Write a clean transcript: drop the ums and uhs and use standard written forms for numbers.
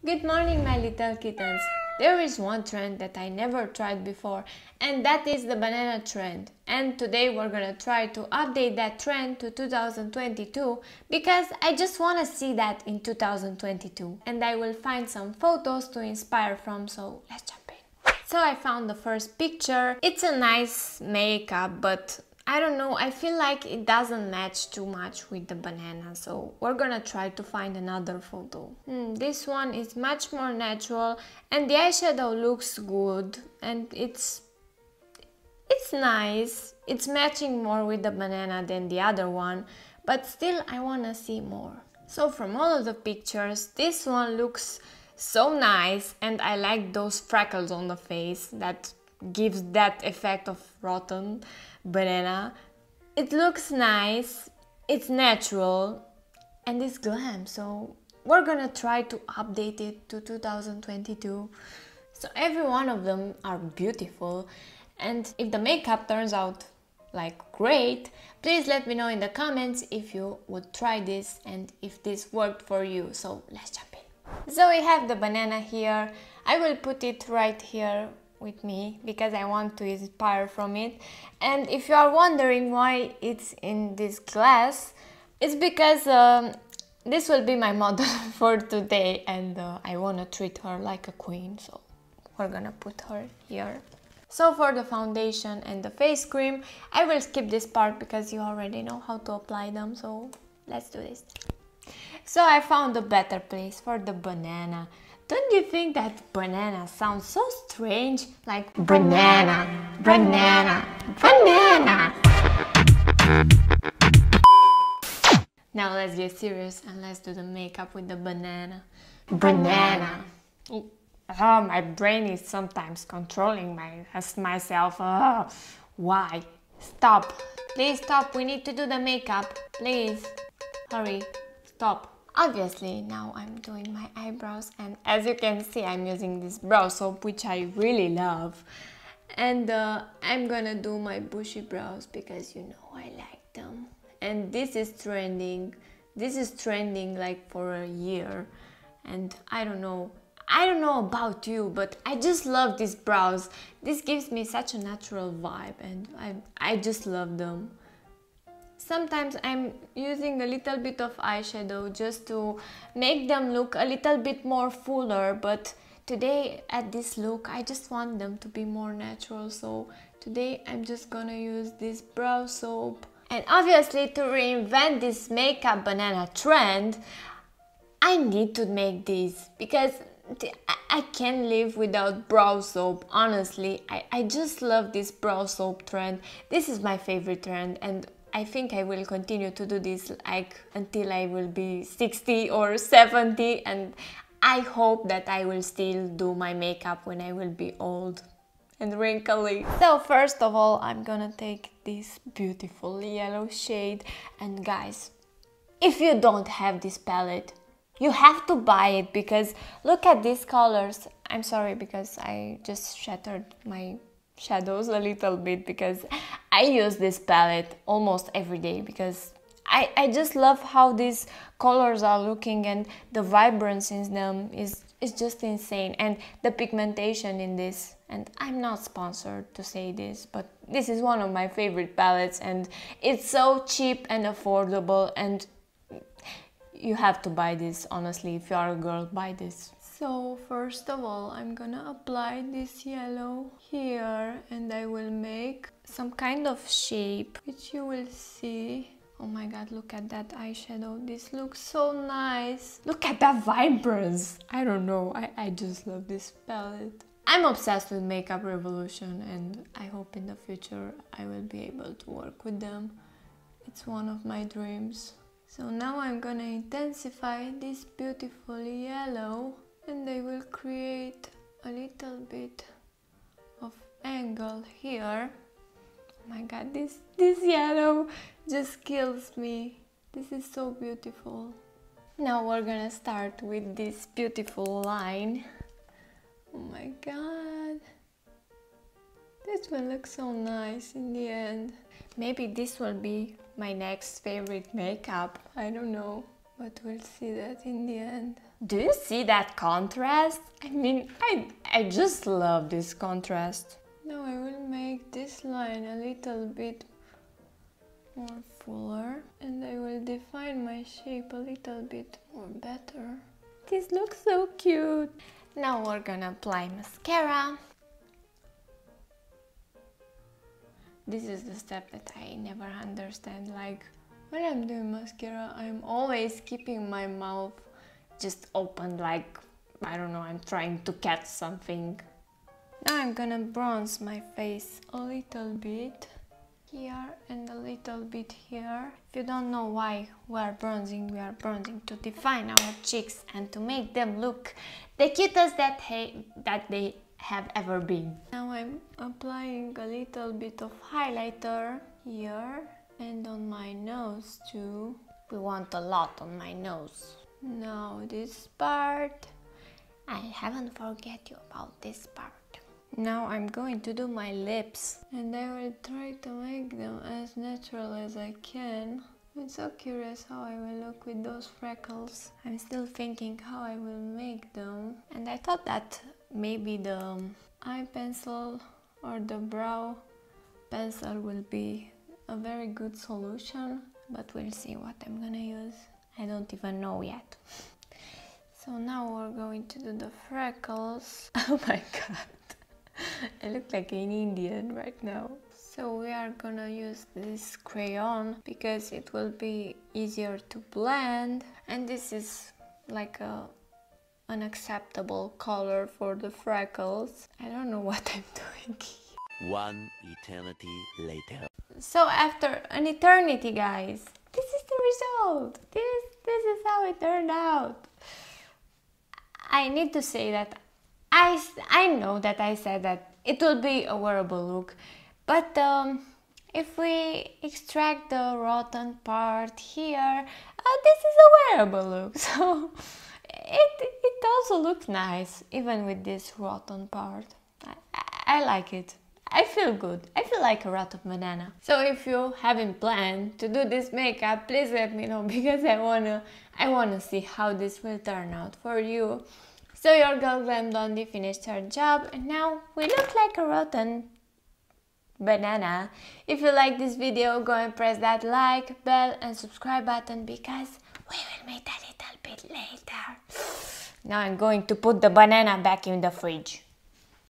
Good morning, my little kittens. There is one trend that I never tried before, and that is the banana trend. And today we're gonna try to update that trend to 2022 because I just wanna see that in 2022. And I will find some photos to inspire from, so let's jump in. So I found the first picture. It's a nice makeup, but I don't know, I feel like it doesn't match too much with the banana, so we're gonna try to find another photo. This one is much more natural and the eyeshadow looks good and it's nice. It's matching more with the banana than the other one, but still I wanna see more. So from all of the pictures, this one looks so nice and I like those freckles on the face that gives that effect of rotten banana. It looks nice, it's natural and it's glam, so we're gonna try to update it to 2022. So every one of them are beautiful, and if the makeup turns out like great, please let me know in the comments if you would try this and if this worked for you. So let's jump in. So we have the banana here. I will put it right here with me because I want to inspire from it. And if you are wondering why it's in this glass, it's because this will be my model for today and I want to treat her like a queen, so we're gonna put her here. So for the foundation and the face cream, I will skip this part because you already know how to apply them, so let's do this. So I found a better place for the banana. Don't you think that banana sounds so strange? Like banana, banana, banana. Now let's get serious and let's do the makeup with the banana. Banana. Oh, my brain is sometimes controlling myself. Why? Stop. Please stop. We need to do the makeup. Please. Hurry. Stop. Obviously, now I'm doing my eyebrows, and as you can see, I'm using this brow soap, which I really love. And I'm gonna do my bushy brows because you know I like them. And this is trending. This is trending like for a year. And I don't know about you, but I just love these brows. This gives me such a natural vibe and I just love them. Sometimes I'm using a little bit of eyeshadow just to make them look a little bit more fuller, but today at this look I just want them to be more natural, so today I'm just gonna use this brow soap. And obviously, to reinvent this makeup banana trend, I need to make this because I can't live without brow soap. Honestly, I just love this brow soap trend. This is my favorite trend and I think I will continue to do this like until I will be 60 or 70, and I hope that I will still do my makeup when I will be old and wrinkly. So first of all, I'm gonna take this beautiful yellow shade, and guys, if you don't have this palette, you have to buy it because look at these colors. I'm sorry because I just shattered my shadows a little bit because I use this palette almost every day because I just love how these colors are looking, and the vibrance in them is just insane, and the pigmentation in this. And I'm not sponsored to say this, but this is one of my favorite palettes and it's so cheap and affordable, and you have to buy this. Honestly, if you are a girl, buy this. So first of all, I'm gonna apply this yellow here and I will make some kind of shape, which you will see. Oh my god, look at that eyeshadow. This looks so nice. Look at that vibrance. I don't know, I just love this palette. I'm obsessed with Makeup Revolution and I hope in the future I will be able to work with them. It's one of my dreams. So now I'm gonna intensify this beautiful yellow and I will create a little bit of angle here. Oh my god, this yellow just kills me. This is so beautiful. Now we're gonna start with this beautiful line. Oh my god. This will look so nice in the end. Maybe this will be my next favorite makeup. I don't know. But we'll see that in the end. Do you see that contrast? I mean, I just love this contrast. Now I will make this line a little bit more fuller, and I will define my shape a little bit more better. This looks so cute. Now we're gonna apply mascara. This is the step that I never understand. Like, when I'm doing mascara, I'm always keeping my mouth just open, like, I don't know, I'm trying to catch something. Now I'm gonna bronze my face a little bit here and a little bit here. If you don't know why we are bronzing to define our cheeks and to make them look the cutest that they have ever been. Now I'm applying a little bit of highlighter here and on my nose too. We want a lot on my nose. Now this part. I haven't forget you about this part. Now I'm going to do my lips and I will try to make them as natural as I can. I'm so curious how I will look with those freckles. I'm still thinking how I will make them, and I thought that maybe the eye pencil or the brow pencil will be a very good solution, but we'll see what I'm gonna use. I don't even know yet. So now we're going to do the freckles. Oh my god. I look like an Indian right now. So we are gonna use this crayon because it will be easier to blend, and this is like an acceptable color for the freckles. I don't know what I'm doing here. One eternity later. So after an eternity, guys, this is the result. This is how it turned out. I need to say that I know that I said that it will be a wearable look, but if we extract the rotten part here, this is a wearable look. So it also looks nice, even with this rotten part. I like it. I feel good. I feel like a rotten banana. So if you haven't planned to do this makeup, please let me know, because I wanna see how this will turn out for you. So your girl Glammedblondie finished her job, and now we look like a rotten banana. If you like this video, go and press that like, bell and subscribe button, because we will meet a little bit later. Now I'm going to put the banana back in the fridge.